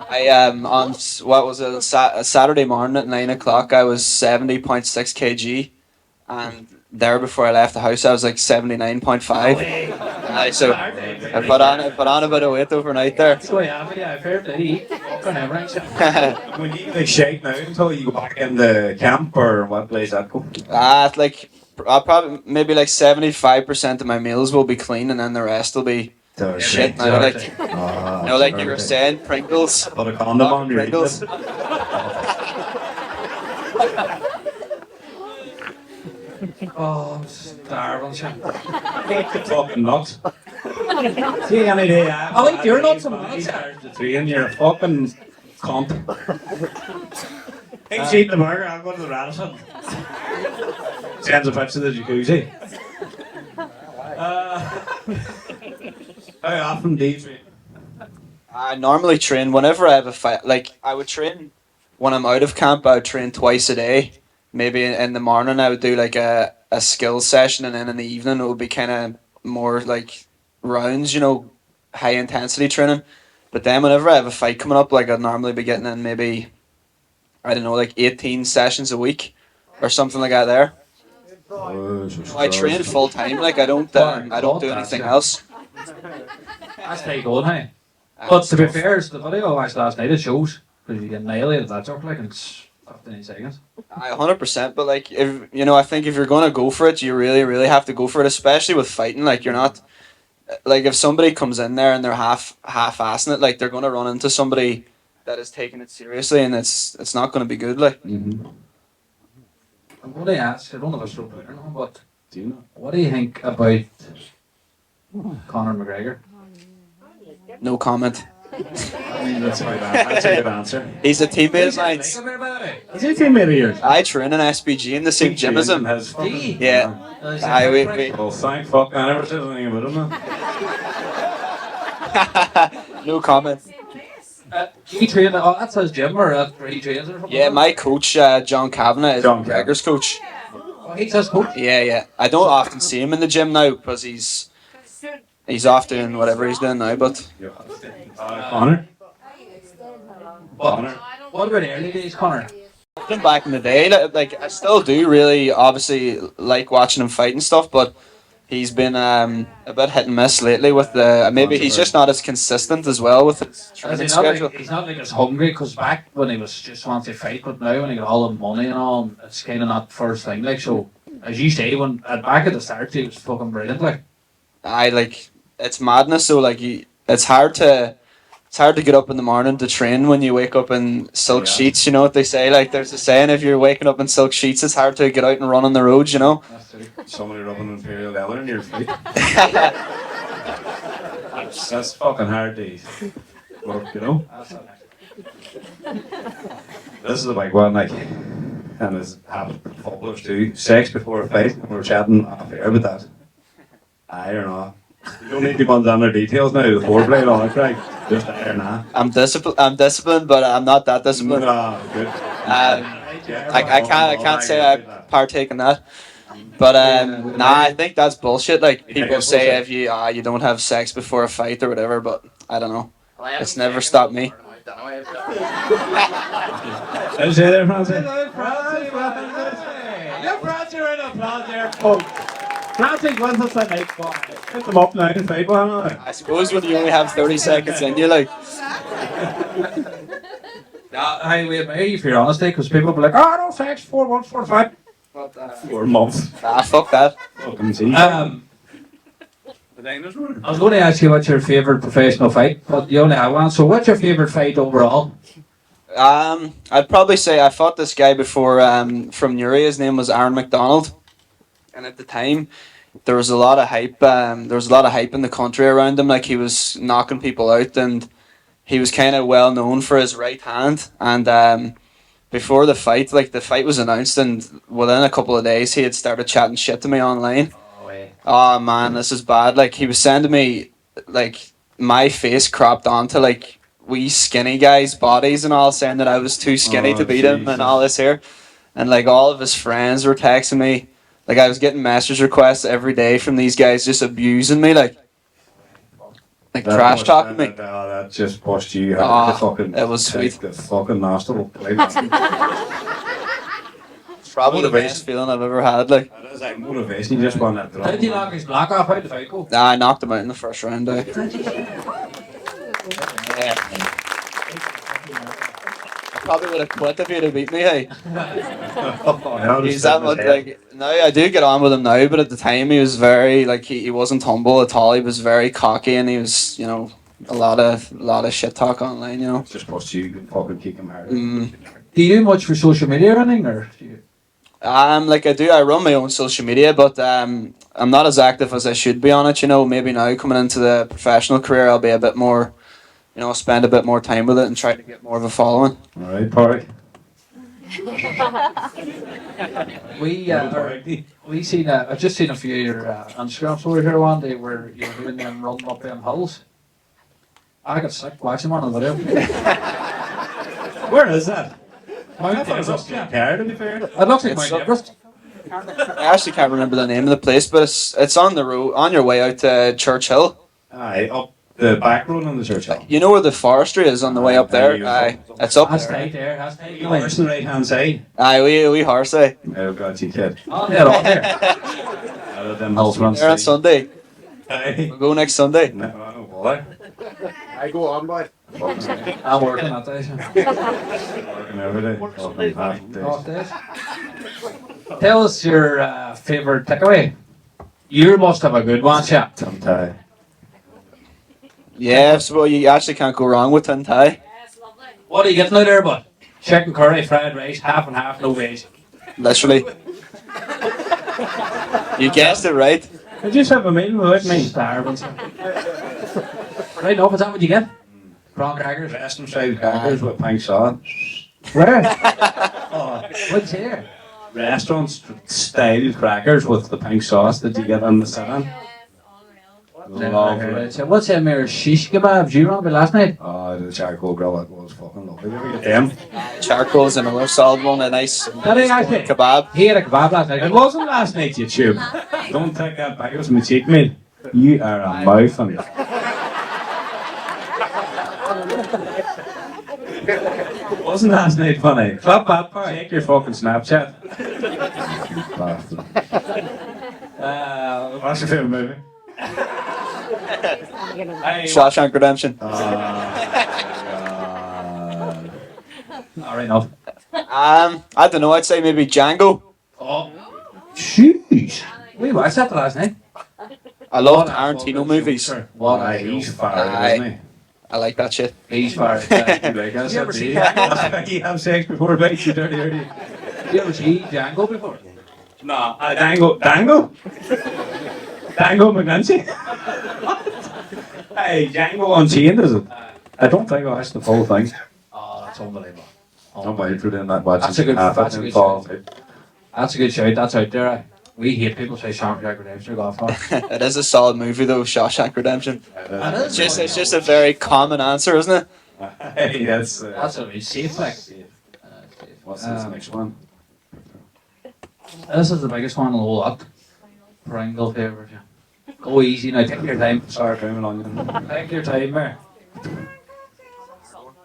I on what was it a Saturday morning at 9 o'clock. I was 70.6 kg, and there before I left the house, I was like 79.5. So I put on a bit of weight overnight there. That's the way I am. Yeah, I've heard that he walking everything. When you like shake now until you go back in the camp, or what place that go? Like I'll probably maybe like 75% of my meals will be clean, and then the rest will be shit. Now, like like you were saying, Pringles. Put a condom on your Pringles. Oh, I'm starving. Fucking nuts. See any day I like your nuts and nuts. to train, you're a fucking cunt. He's eating the burger, I'm going to the Radisson. Sends a picture to the jacuzzi. How often do you train? I normally train whenever I have a fight. Like I would train when I'm out of camp. I would train twice a day. Maybe in the morning I would do like a skills session, and then in the evening it would be kind of more like rounds, you know, high intensity training. But then whenever I have a fight coming up, like I'd normally be getting in maybe, I don't know, like 18 sessions a week or something like that. There, I train full time. Like I don't do anything else. That's pretty good, hey? But to be fair, the video I watched last night, it shows. Because you get annihilated that joke, like, in 15 seconds. 100%. But like, if you know, I think if you're gonna go for it, you really, really have to go for it. Especially with fighting, like you're not, like if somebody comes in there and they're half-assing it, like they're gonna run into somebody that is taking it seriously, and it's not gonna be good. Like, Mm-hmm. I'm going to ask, I don't know if it's wrote down or not, but Do you know? what do you think about Conor McGregor? no comment. I mean, that's my bad. That's a good answer. He's a teammate of mine. Is he a teammate of yours? I train in SPG in the same gym as him. Yeah. we Well, thank fuck, I never said anything about him. no comment. He trained, that's his gym, or that's where he trains or something? Yeah, my coach, John Kavanagh, is John McGregor's coach. Oh, he's his coach? Yeah. I don't often see him in the gym now because he's off doing whatever he's doing now. But Connor? What about early days, Conor? back in the day, like I still do really obviously like watching him fight and stuff, but he's been a bit hit and miss lately with the maybe he's just not as consistent as well with his training schedule. He's not like as hungry, because back when he was just wanting to fight, but now when he got all the money and all, it's kind of not the first thing. Like, so, as you say, when back at the start, he was fucking brilliant. Like, It's madness. So like it's hard to get up in the morning to train when you wake up in silk sheets. You know what they say? Like there's a saying: if you're waking up in silk sheets, it's hard to get out and run on the roads. You know. that's true. Somebody rubbing imperial leather in your feet. That's fucking hard to work, you know? That's all right. This is a big one, like, and it's happened to footballers too. Sex before a fight, we were chatting off air about that. I don't know. You don't need to go down their details now, the foreplay and all that, right? Just there now. I'm disciplined, but I'm not that disciplined. No, good. I can't say I partake in that. But I think that's bullshit. Like people say if you don't have sex before a fight or whatever, but I don't know. It's never stopped me. Did you say there, Francie? Yeah, Francie, right up, applause there, folks. Francie wins us a night ball. Hit them up now and fight one another. I suppose when you only have 30 seconds in, you're like, We admire you for your honesty, because people be like, oh, no sex, 4 months, 4 5. 4 months. fuck that. Fucking see. I was going to ask you what's your favourite professional fight, but you only have one. So what's your favourite fight overall? I'd probably say I fought this guy before from Newry. His name was Aaron McDonald, and at the time there was a lot of hype. There was a lot of hype in the country around him. Like he was knocking people out, and he was kind of well known for his right hand, and before the fight, like the fight was announced, and within a couple of days, he had started chatting shit to me online. Oh, yeah. Oh man, this is bad. Like he was sending me like my face cropped onto like wee skinny guys' bodies and all, saying that I was too skinny to beat him and all this here. And like all of his friends were texting me. Like I was getting message requests every day from these guys just abusing me, like trash talking me. That just pushed you. Oh, The fucking, it was sweet. The fucking nostril. It's probably the best feeling I've ever had. Like That is like motivation. You just want that. How did you knock his block off? How did the fight go? I knocked him out in the first round. Yeah. I probably would have quit if he'd have beat me. Hey. He's that much like now. I do get on with him now, but at the time he was very like he wasn't humble at all. He was very cocky, and he was a lot of shit talk online. Just pushed you. You fucking kick him hard. Do you do much for social media or anything, or do you? Like I do. I run my own social media, but I'm not as active as I should be on it. Maybe now coming into the professional career, I'll be a bit more. Spend a bit more time with it and try to get more of a following. All right, Parry. We seen. I've just seen a few of your Instagram stories here one day where you're doing them running up them hills. I got sick watching one on the video. Where is that? Mount Everest. Everest, yeah. Care, to be fair. It looks like Mount Everest. I actually can't remember the name of the place, but it's on the road on your way out to Churchill. Aye, up the back road on the church hill. You know where the forestry is on the way up there? Aye, it's up That's there. tight there. That's tight. You horse on the right hand side. Aye, we horse aye. Oh god, you kid. Oh, yeah, on there. Out of them hills run There on straight. Sunday. Aye. We'll go next Sunday. No, I don't bother. I go on, boy. I'm working that day. Working every day. Fucking half days. Off days. Tell us your favourite takeaway. You must have a good one, chap. Tongue tie. Yeah, so you actually can't go wrong with tin tie. Yes, lovely. What are you getting out there, bud? Chicken curry, fried rice, half and half, no veg. Literally. You guessed it right. I just have a meal without me. Starving. Right enough, is that what you get? Prawn crackers. Western fried crackers with pink sauce. Where? What's here? Restaurant style crackers with the pink sauce that you get on the sit-in. Yes, unreal. Lovely. What's in there? Shish kebabs you remember last night? Oh, the charcoal grill, that was fucking lovely. Did we get them? Charcoal's another solid one, a nice Did I actually? kebab. He had a kebab last night. It wasn't last night, you tube. Don't take that back, it was my cheat meal. You are a mouth on it. Wasn't last night funny? Clap that part. Take your fucking Snapchat. You bastard. What's your favourite movie? Shawshank Redemption. Alright enough. I don't know, I'd say maybe Django. Oh. Jeez. We watched that last night. I love Tarantino movies. What Aye, a he's fired, Aye. isn't he? I like that shit. He's fired. Like, that's You ever it, seen dude. You have sex before bed, you dirty dirty. You ever see Django before? No, Dango McNancy? Hey, Django Unchained, is it? I don't think I watched the full thing. Oh, that's unbelievable. Don't wait for doing that watch. That's a good That's a good shout. That's out there. We hate people say Shawshank Redemption go off. It is a solid movie though, Shawshank Redemption. It is. It's just a very common answer, isn't it? Hey, that's That's a really safe like. what's this next one? This is the biggest one in the whole lot. Pringle favourite. Yeah. Go easy now. Take your time. Sour cream and onion. Take your time there.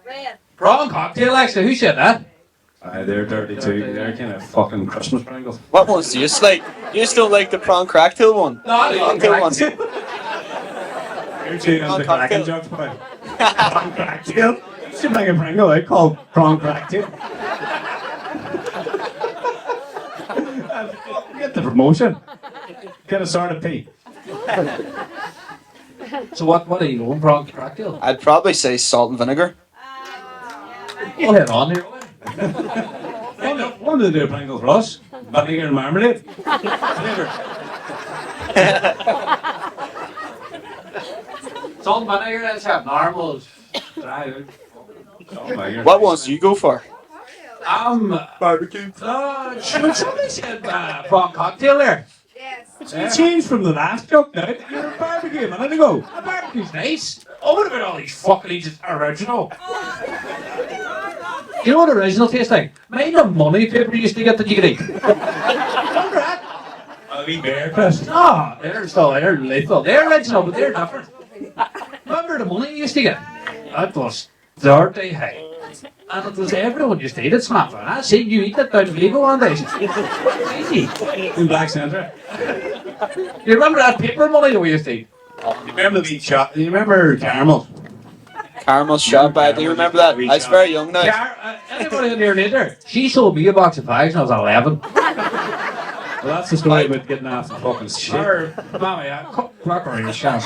Red. Prawn cocktail actually. Who said that? Aye, they're dirty too. They're kind of fucking Christmas Pringles. What ones do you like? You still like the prawn cracktail one? No, Cocktail ones. You're chewing on the Cocktail. cracking jokes, boy. Prawn cracktail. You should make a Pringle out called prawn cracktail. Get the promotion. Get a sort of pea. So what are you going? Prawn cocktail? I'd probably say salt and vinegar. We'll head on here. One of the do Pringles for us. Vinegar and marmalade. Flavour. Salt and vinegar, let's have normals. What ones do you go for? Barbecue. Somebody said prawn cocktail there. Yes. You changed from the last joke now. You're a barbecue a minute ago. A barbecue's nice. Oh, what about all these fucking just original? You know what original tastes like? Mind the money paper you used to get that you could eat. Remember that? I mean, bear piss. No, they're lethal. They're original, but they're different. Remember the money you used to get? That was dirty high. And it was everyone used to eat it, Smart. I seen you eat it down in Vivo one day. Easy. In Black Centre. You remember that paper money that we used to eat? You remember the beach shop? You remember caramel? Caramel shop, I do remember that. I was very young now. Anybody in here later? She sold me a box of fags when I was 11. Well, that's the story about getting after fucking shit. Mommy, I cut crockery in shop,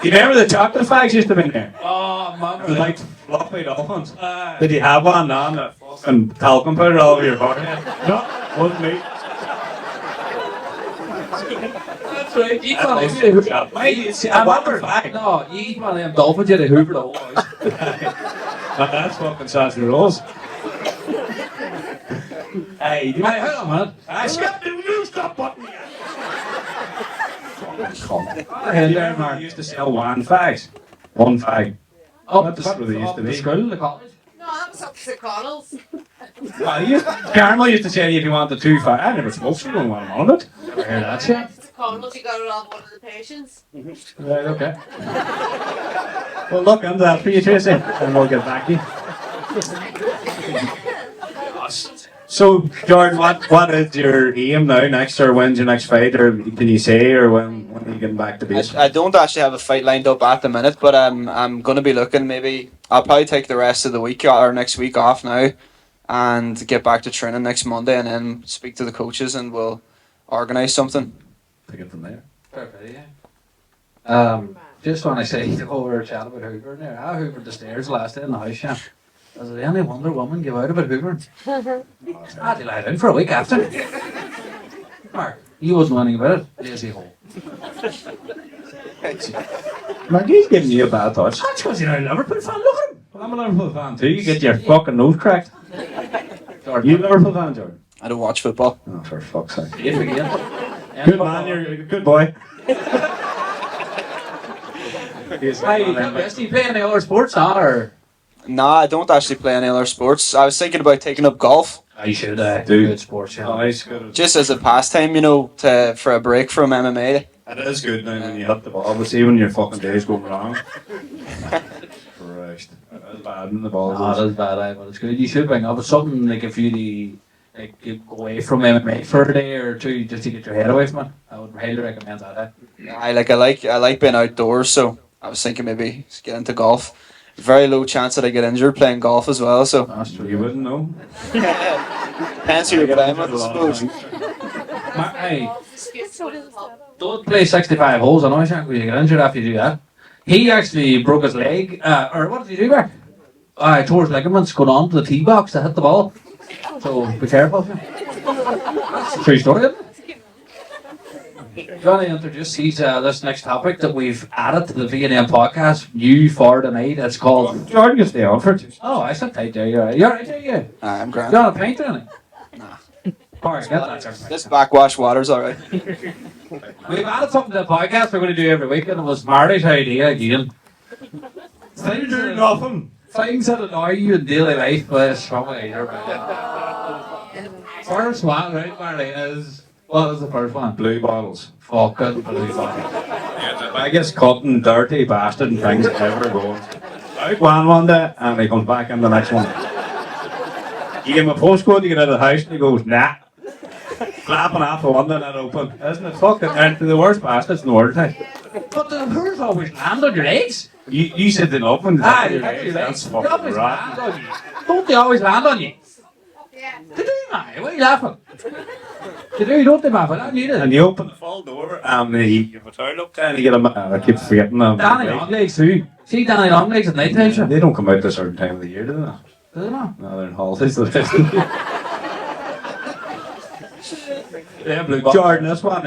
You remember the chocolate fags used to be in there? Oh, mum. It was like fluffy dolphins. Did you have one on the fucking talcum powder all over your forehead? No, wasn't me. That's right. You can't even hoover. I remember. No, you eat one of them dolphins, you had to hoover the whole house. That's fucking sausage rolls. Hey, Hey, hang on, man. Scott, you stop butting me. There, They used to sell one fags. One fag. Oh, That's what they used to the be. school, the college. No, that was up to Connell's. Caramel used to say if you wanted two fags. I never smoked, so you don't want them on it. Never heard that shit. Connell's, you got it off one of the patients. Right, okay. Well, look into that for you, Tracy, and we'll get back to you. So, Jordan, what is your aim now next, or when's your next fight, or can you say, or when are you getting back to base? I don't actually have a fight lined up at the minute, but I'm going to be looking. Maybe I'll probably take the rest of the week or next week off now, and get back to training next Monday, and then speak to the coaches, and we'll organise something. Take it from there. Perfect, yeah. Just want to say, we were chatting about Hoover there. I hoovered the stairs last day in the house, yeah. Was it any wonder woman give out about hoovering? I had to lie down for a week after. Mark, you wasn't learning about it. Lazy hole. Mark, he's giving you a bad touch. That's because you're a Liverpool fan. Look at him. Well, I'm a Liverpool fan too. You get your fucking nose cracked. You a Liverpool fan, Jordan? I don't watch football. Oh, for fuck's sake. Eight again. Good man, you're a good boy. Hey, do you play any other sports now, or? Nah, I don't actually play any other sports. I was thinking about taking up golf, You should do. Good sports, yeah. Oh, it's good. just as a pastime, you know, for a break from MMA. It is good now when you hit the ball, but see when your fucking day's going wrong. Christ. It is bad when the ball No, goes. that is bad, but it's good. You should bring up something like if you you go away from MMA for a day or two just to get your head away from it. I would highly recommend that. I like being outdoors, so I was thinking maybe just get into golf. Very low chance that I get injured playing golf as well, so That's true. You wouldn't know. depends who you're playing with, I suppose. Hey, don't play 65 holes. I know you get injured after you do that. He actually broke his leg, or what did he do back? I tore his ligaments going on to the tee box to hit the ball. So be careful. That's a true story, isn't it? Johnny introduced this next topic that we've added to the V&M podcast, new for tonight. It's called... Jordan can stay on for it. Oh, I said tight there. You're right there, you. I'm grand. You want a pint or anything? Nah. Alright, get that. This backwash water's alright. We've added something to the podcast we're going to do every week, and it was Marty's idea again. Things that, nothing. things that annoy you in daily life, but it's probably either. First one, right, Marty, is... What was the first one? Blue bottles. Fucking blue bottle. The biggest cutting, dirty bastard and things ever going. Out one day, and he comes back in the next one. You give him a postcode, you get out of the house, and he goes, nah. Flapping off the window and it open. Isn't it fucking... And the worst bastards in the world, hey. But the hers always land on your legs. You said they open. That's They fucking always land rotten. on you. Don't they always land on you? Yeah. They do, man. What are you laughing? They do, don't they, man? But I need And it. you open the full door, and you give a towel up there, and you get them. I keep forgetting them. Danny Longlegs too. See Danny Longlegs at night time, sure. They don't come out at a certain time of the year, do they? Do they not? No, they're in holidays. Yeah, blue bottle. Jordan, this one,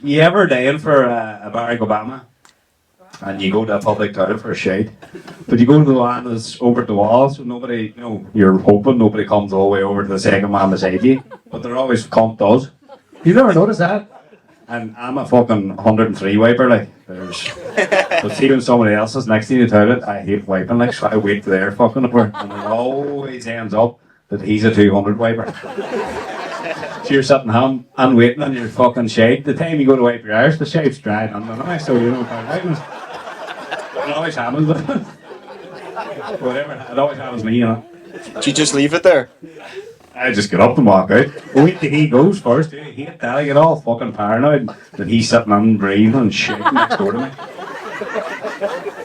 you ever dying for a Barack Obama? and you go to a public toilet for a shite. But you go to the one that's over the wall, so nobody, you're hoping nobody comes all the way over to the second one beside you. But there always does. You never noticed that? And I'm a fucking 103 wiper, like. But see when somebody else is next to you in the toilet, I hate wiping, like, so I wait for their fucking over. And it always ends up that he's a 200 wiper. So you're sitting home and waiting on your fucking shade. The time you go to wipe your arse, the shade's dried underneath, so you don't find wiping. It always happens, but whatever, it always happens to me, Do you just leave it there? I just get up and walk out. Wait till he goes first. I hate that. I get all fucking paranoid that he's sitting and breathing and shaking next door to me.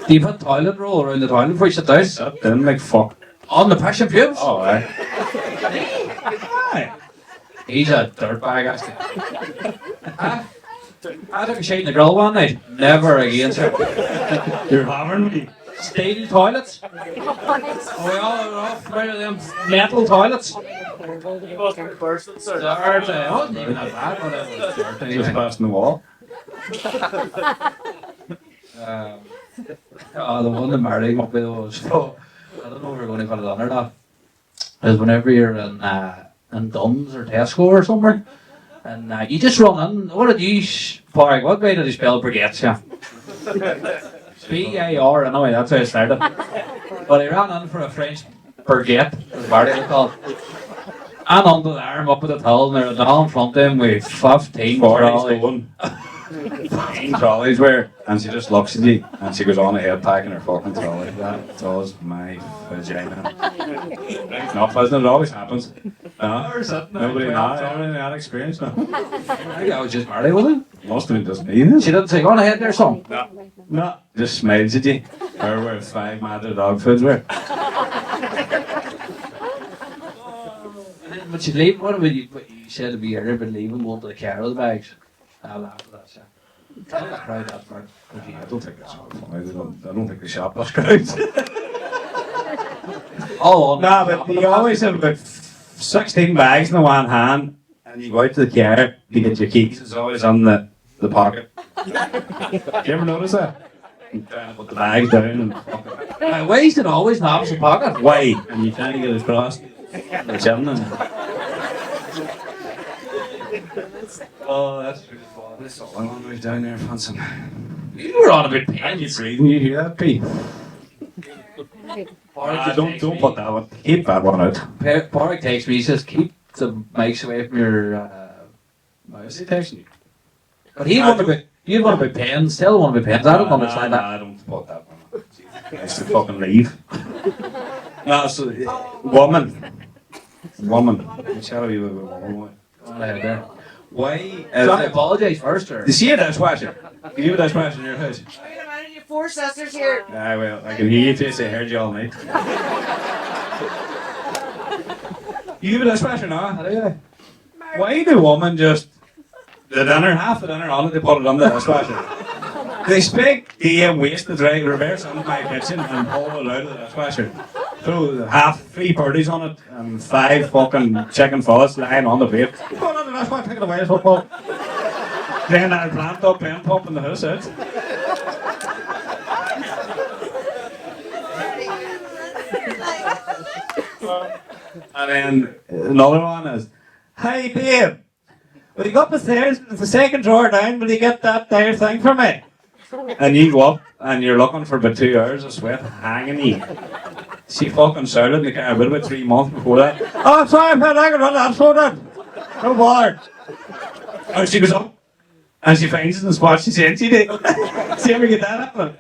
Do you put toilet roll around the toilet before you sit down? Sit down like fuck. On the piss and pubes? Oh, aye. He's a dirtbag, actually. I took a shit in the grill one night. Never again, sir. You're having me. Steel toilets. Oh, we all off right of them metal toilets. You must be person, sir. Dirt. It wasn't even that bad, but it was dirt Just anyway. passing the wall. The one that Mary up with was so. I don't know if we're going to put it on or not. Is whenever you're in Duns or Tesco or somewhere, and you just run in. What did you, Park? What way did you spell baguettes? Yeah. B-A-R, anyway, that's how it started. But he ran in for a French baguette, as Barry would call it. And under the arm up at the till, and they're down in front of him with 15 trolleys. 15 trolleys where, and she just looks at you, and she goes on ahead packing her fucking trolley. That does my vagina. Right enough, isn't it? It always happens. Nobody had experience now. I think I was just married with him. Must have been just me. She didn't say, go on ahead there, son. No, just smiles at you. Or where 5 mad dog foods were. But you leave, what you said to be earlier, but leaving going to the care of the bags. I'll laugh at that, sir. Tell the crowd that part. I don't think that's so funny. I don't think they shop those crowds. Oh, No, but you always have about 16 bags in the one hand, and you go out to the car, you get your keys, it's always on the pocket. You ever notice that? You trying to put the bags down and my waist it always in the opposite pocket. why? And you trying to get it across the chimney. Oh, that's pretty fun. This all I'm always down there, Fanson. You were on a bit And pain. you breathing, you hear that, Pete? Don't put that one. Keep that one out. Park takes me, he says, keep the mics away from your mouse. He texting you? But you'd want to be pens, still want to be pens. I don't understand that. I don't put that one out. Nice to fucking leave. No, so, woman. Shall we with a woman? Go on ahead there. Why? So I apologise first, or? You see a dishwasher? Can you have a dishwasher in your house? Wait a minute, you 4 sisters here. Ah, well, I can hear you too, so I heard you all night. You have a dishwasher now? Why do women just, half the dinner on it, they put it on the dishwasher? They spike DM waste the dry reverse into my kitchen and pull it out of the dishwasher. Throw 3 birdies on it and 5 fucking chicken fillets lying on the plate. Put it on the dishwasher, take it away as football. Then I'll plant up pen pop in the house out. And then another one is, "Hey babe, will you go up the stairs? There's the second drawer down. Will you get that there thing for me?" And you go up and you're looking for about 2 hours of sweat hanging you. She fucking started in the car about 3 months before that. "Oh, sorry, pal, I can run that sorted. No bother." And she goes up and she finds it in the spot she said she did. See ever get that happen?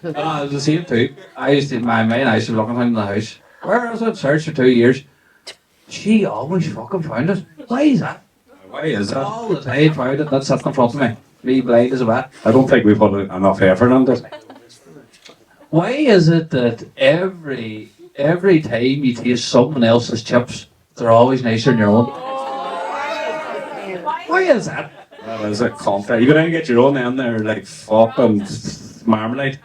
It was the same too. I used to, my mate, I used to be looking around the house. Where was it? Searched for 2 years. She always fucking found it. Why is that? Why is that? All the time found it. That's sitting in front of me. Me blind as a bat. I don't think we put enough effort into it. Why is it that every time you taste someone else's chips, they're always nicer than your own? Why is that? That is a contract. You go down and get your own and they're like fucking marmalade.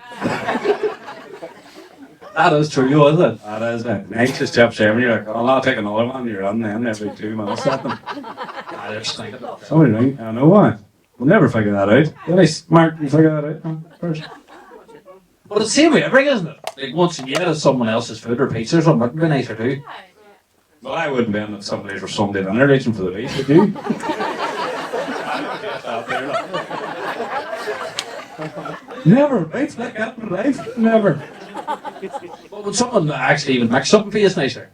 That is true, isn't it? That is it. Nicest chips ever. You're like, "Oh, I'll take another one." You're on them every 2 minutes at them. I just think it. Somebody ring. I know why. We'll never figure that out. Mark, you figure that out first. But it's the same with everything, isn't it? Like once you get someone else's food or pizza or something, it'd be nicer too. Well, I wouldn't be in at somebody's for Sunday dinner reaching for the beef, would you? Never, right? Like that in life. Never. But would someone actually even make something for you, it's nicer,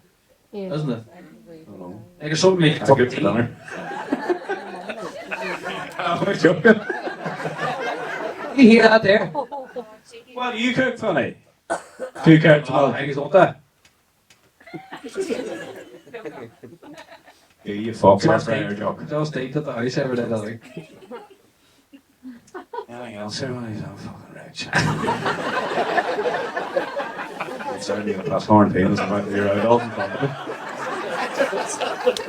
isn't it? Like if someone make a cup Good of for tea. dinner. I'm joking. You hear that there? What do you cook, Funny? Do you cook Oh, tomorrow? I think it's that. Yeah, you fuck Just for your eat, joke. just eat at the house every day of the week. Anything else here? When he's on fucking rich. It's certainly the plus quarantine is about to be right off in front of me.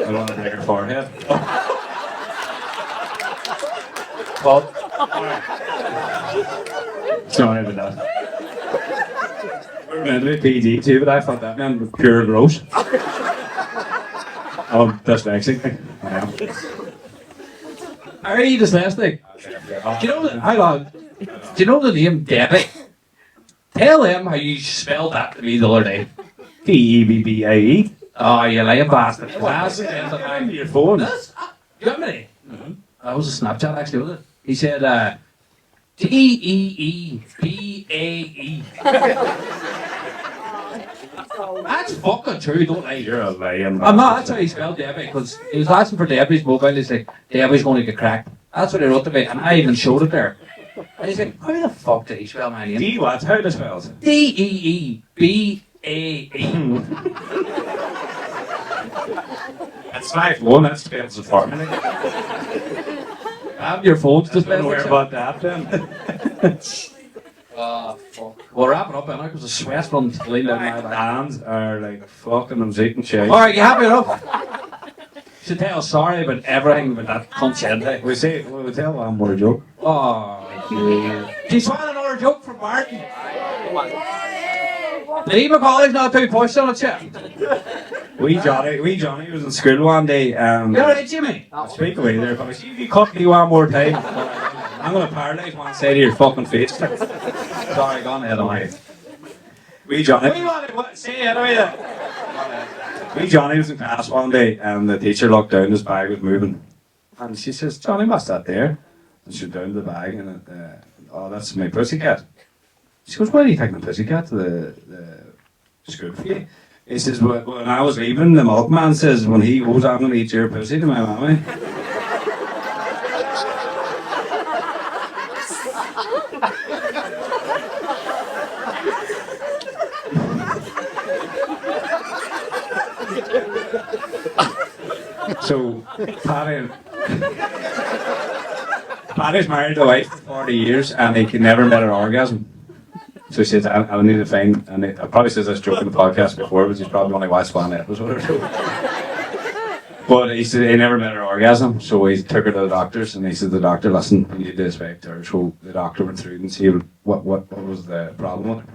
I want to break her forehead. But Sorry about that. We were meant to be PG too, but I thought that man was pure gross. Oh, dyslexic. I am. are you dyslexic? Do you know that? Hang on. Do you know the name Debbie? Tell him how you spelled that to me the other day. Debbae. Oh, you lying bastard. That's your phone. You got me? That was a Snapchat actually, was it? He said, Deebae. That's fucking true, don't lie. You're a lying. I'm not, that's how he spelled Debbie, because he was asking for Debbie's mobile, he's like, Debbie's going to get cracked. That's what he wrote to me, and I even showed it there. And he's like, how the fuck did he spell my name? D what? How does it spell? Deebae. That's my phone. That spells it for me. Have your phone's Don't dyslexic. worry about that then. Fuck. We'll wrap it up, and I because the sweat's running clean down my My back. hands are like fucking. I'm eating shit. Alright, you happy enough? You should tell us sorry about everything with that cunt said there. We tell one more joke. Oh, she's trying another joke from Martin. Lee McCauley's not too pushed on it yet. Wee Johnny was in school one day. You alright, Jimmy? Speak away there, but if you cut me one more time, I'm gonna paralyse one side of your fucking face. Sorry, go on ahead of me. Wee Johnny. Say it away there. Wee Johnny was in class one day, and the teacher looked down. His bag was moving, and she says, "Johnny, what's that there?" And she down the bag, and oh, that's my pussycat. She goes, "Why are you taking the pussycat to the school for you?" He says, well, when I was leaving, the milkman says, when he goes, I'm going to eat your pussy to my mammy. So, Paddy's married a wife for 40 years and he can never met an orgasm. So he says, I need to find, and I probably says this joke in the podcast before, but he's probably only watched one episode or two. But he said he never met an orgasm, so he took her to the doctors, and he said, the doctor, listen, you need to inspect her. So the doctor went through and see what was the problem with her.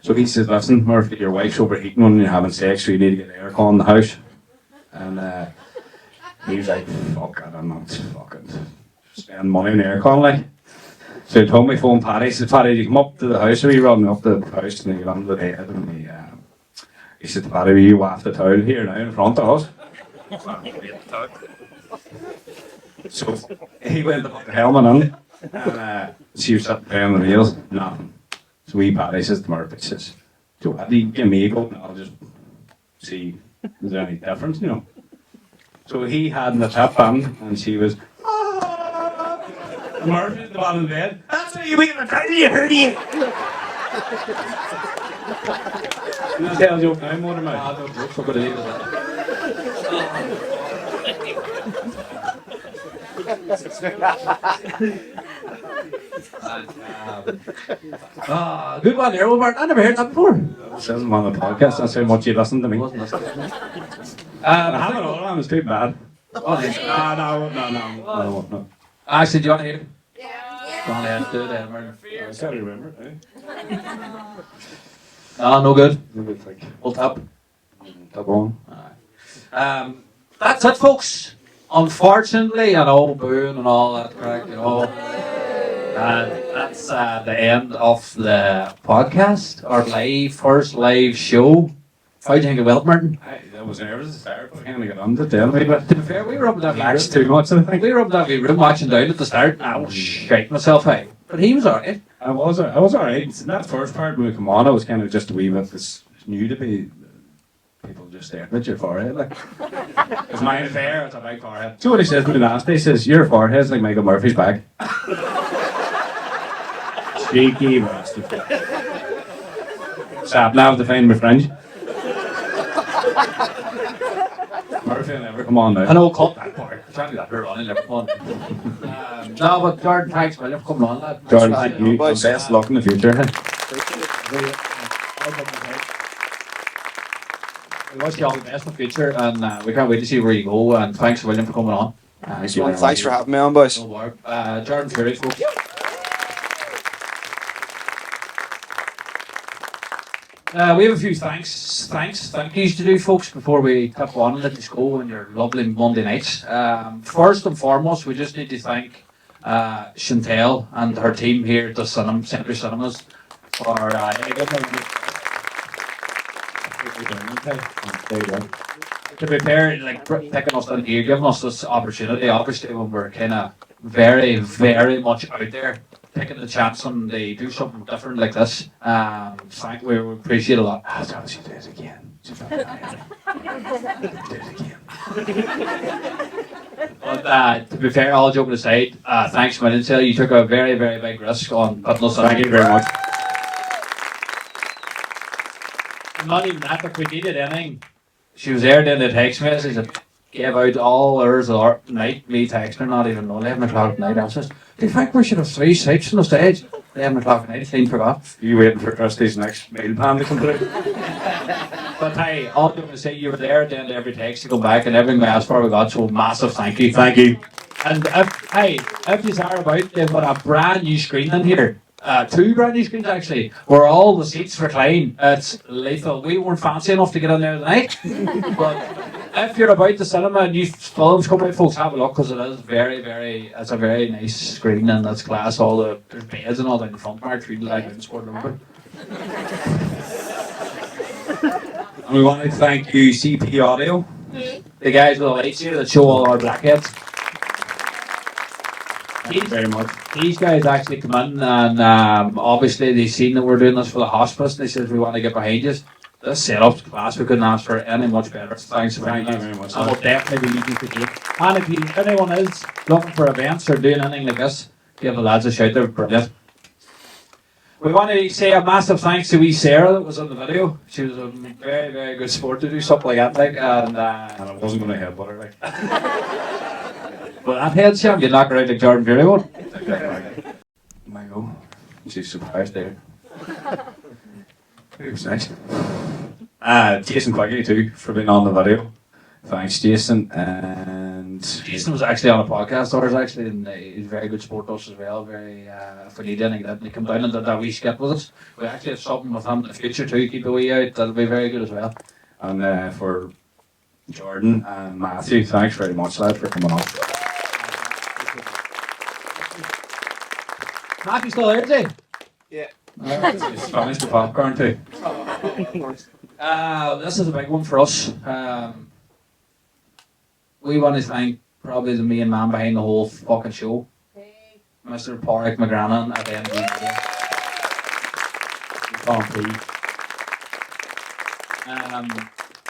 So he said, listen, Murphy, your wife's overheating when you're having sex, so you need to get aircon in the house. And he was like, fuck it, I'm not fucking spending money on aircon, like. So he told me, phone Paddy, he said, Paddy, you come up to the house, or you run up the house, and he ran to the bed, and he said, Paddy, will you waft the towel here now in front of us? So he went to put the helmet on, and she was sitting playing the nails, nothing. So wee Paddy says to Murphy, he says, so what, do you give me a go, and I'll just see, is there any difference, you know? So he had in the tip on, and she was, Murphy at the bottom of the bed. That's what you mean, I'm trying to hurt you. You know, tell a joke now, more than mine. Ah, no joke, fuck it, leave it at good one there, Robert. I never heard that before. This isn't on the podcast, that's how much you listen to me. Wasn't listening. I haven't all of them, it's too bad. Oh, nice. No. Actually, do you want to hear it? Go on ahead, do it then, Martin. I can't remember, eh? Ah, no good. Maybe think. We'll tap. Tap on. That's it, folks. Unfortunately, I know, booing and all that crack, that's the end of the podcast, our first live show. How do you think it went, Martin? I was nervous to start, but I kind of got on to tell me, but To be fair, we were up in that wee relaxed room. too much, I think. We were up in that wee room watching down at the start, and I was shaking myself out. But he was alright. I was alright. In that first part when we come on, I was kind of just a wee bit new to be people just staring at your forehead. Like, it's my affair, it's a big forehead. So what he says to me last day, he says, your forehead's like Michael Murphy's back. Cheeky bastard. Sat now to find my fringe. Murphy will never come on now. I know, cut that part. I'm trying to do that we're on, never come on. No, but Jordan, thanks, William, for coming on, lad. Jordan, That's thank you. And boys. best luck in the future. We wish you all the best in the future, and we can't wait to see where you go. And thanks, William, for coming on. Thank you. Thanks for having me on, boys. No worries. Jordan Furey, folks. We have a few thank yous to do, folks, before we tip on and let this go on your lovely Monday nights. First and foremost, we just need to thank Chantel and her team here at the Century Cinemas for to be fair, like picking us in here, giving us this opportunity. Obviously, when we're kind of very, very much out there, taking the chance and they do something different like this. We appreciate a lot. I thought she did it again. She did it again. But to be fair, all joking aside, thanks, Malintel. You took a very, very big risk on putting us on. Thank you very much. Not even that, if we needed anything, she was there doing the text message and gave out all hours of the night, me texting her, not even 11 o'clock at night. I says, do you think we should have 3 seats on the stage? 11 o'clock at night, I clean forgot. You waiting for Christie's next meal plan to come through? But hey, all I'm going to say, you were there at the end of every text to come back and everything we asked for we got, so massive thank you. Thank you. And if you are about, they've got a brand new screen in here. 2 brand new screens actually, where all the seats recline. It's lethal. We weren't fancy enough to get in there tonight. But if you're about the cinema and new films come out, folks, have a look, because it is it's a very nice screen and it's class. There's beds and all down the front part, treated like in sport number. And we want to thank you, CP Audio. The guys with the lights here that show all our blackheads. Thank you very much. These guys actually come in and obviously they've seen that we're doing this for the hospice and they said we want to get behind you. This setup's class, we couldn't ask for any much better. Thanks for Thank you very much. And we'll definitely be using it again. And if anyone is looking for events or doing anything like this, give the lads a shout, they're brilliant. We want to say a massive thanks to wee Sarah that was on the video. She was a very, very good sport to do something like that, and And I wasn't going to headbutt her, like. well, that head sham, you knock her out like Jordan Furey would. My go. She's surprised there. It was nice. Jason Quigley too for being on the video. Thanks, Jason. And Jason was actually on a podcast of ours actually, and he's a very good sport to us as well. Very, if we need anything, that he come down and did that wee skit with us. We actually have something with him in the future too. Keep a wee out. That'll be very good as well. And for Jordan and Matthew, thanks very much, lad, for coming on. Matthew's still there, is he? Yeah. He's finished the popcorn too. This is a big one for us. We want to thank probably the main man behind the whole fucking show, Mr. Porrick McGrannon at the end of the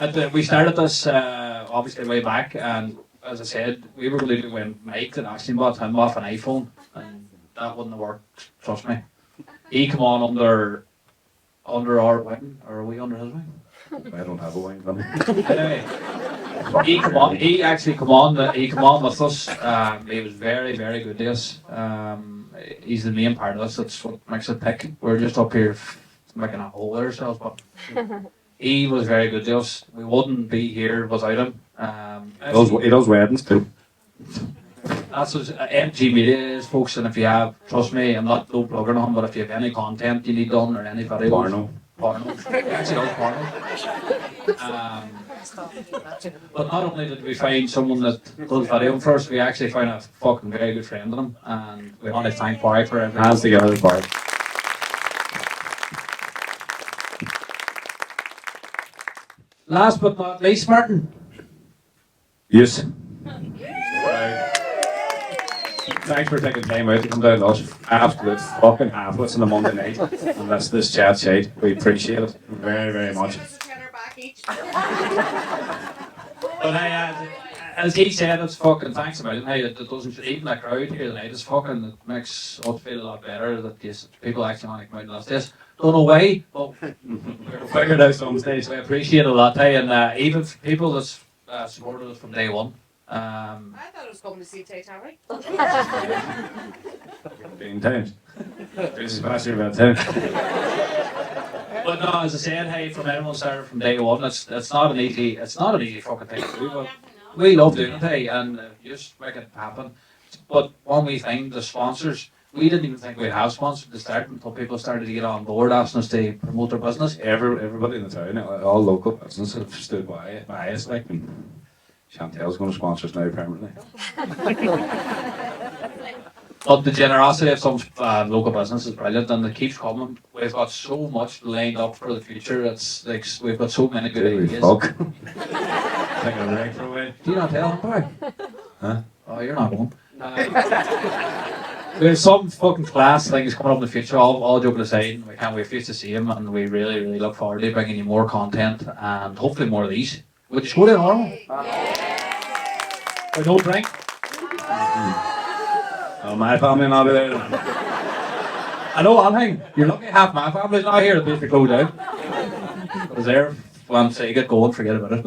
video. We started this obviously way back, and as I said, we were going to do when Mike had actually bought him off an iPhone, and that wouldn't have worked, trust me. He come on under our wing, or are we under his wing? I don't have a wing, but Anyway, he come on with us. He was very, very good to us. He's the main part of us. That's what makes it tick. We're just up here making a hole of ourselves, but he was very good to us. We wouldn't be here without him. he does weddings too. That's what MG Media is, folks. And if you have, trust me, I'm not no plugging on him, but if you have any content you need done or any videos, Barno. porno. He actually does porno. But not only did we find someone that does video first, we actually found a fucking very good friend of him, and we want to thank Barry for everything. Hands together, Barry. Last but not least, Martin. Yes. Thanks for taking time out to come down to us. Absolute fucking halfless on a Monday night. And that's this chat shade. We appreciate it very, very much. Give us a tenner back each. But hey, as he said, it's fucking thanks about it. Hey, it doesn't even the crowd here tonight. It's fucking, it makes us feel a lot better that yes, people actually want to come out and listen to this. Don't know why, but we're figured out some stage. We appreciate it a lot, hey, and even for people that's supported us from day one. I thought it was coming to see Titanic. Being times. This is past year about time. But no, as I said, hey, from anyone started from day one, it's not an easy fucking thing to do. But we love doing it, hey, and just make it happen. But one wee thing, the sponsors, we didn't even think we'd have sponsors to start until people started to get on board, asking us to promote their business. Everybody in the town, all local businesses have stood by us, like, and Chantel's going to sponsor us now permanently. But the generosity of some local business is brilliant, and it keeps coming. We've got so much lined up for the future. It's like we've got so many good ideas. Fuck. Taking a break for a while. Do you not tell him, Barry? Huh? Oh, you're not going. There's some fucking class things coming up in the future. All joking aside, we can't wait for you to see him, and we really, really look forward to bringing you more content and hopefully more of these. Would you go to normal? We don't drink. Oh, my family not be there. I know one thing. You're lucky half my family's not here to be to go down. Because they're once they get going, forget about it.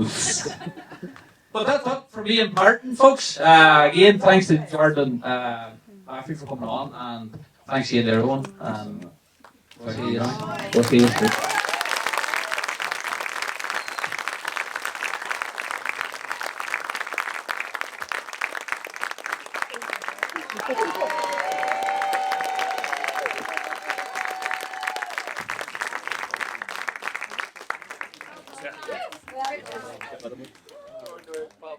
But that's it for me and Martin, folks. Again, thanks to Jordan Furey for coming on, and thanks again to everyone. And we'll see you. We'll see you. Well,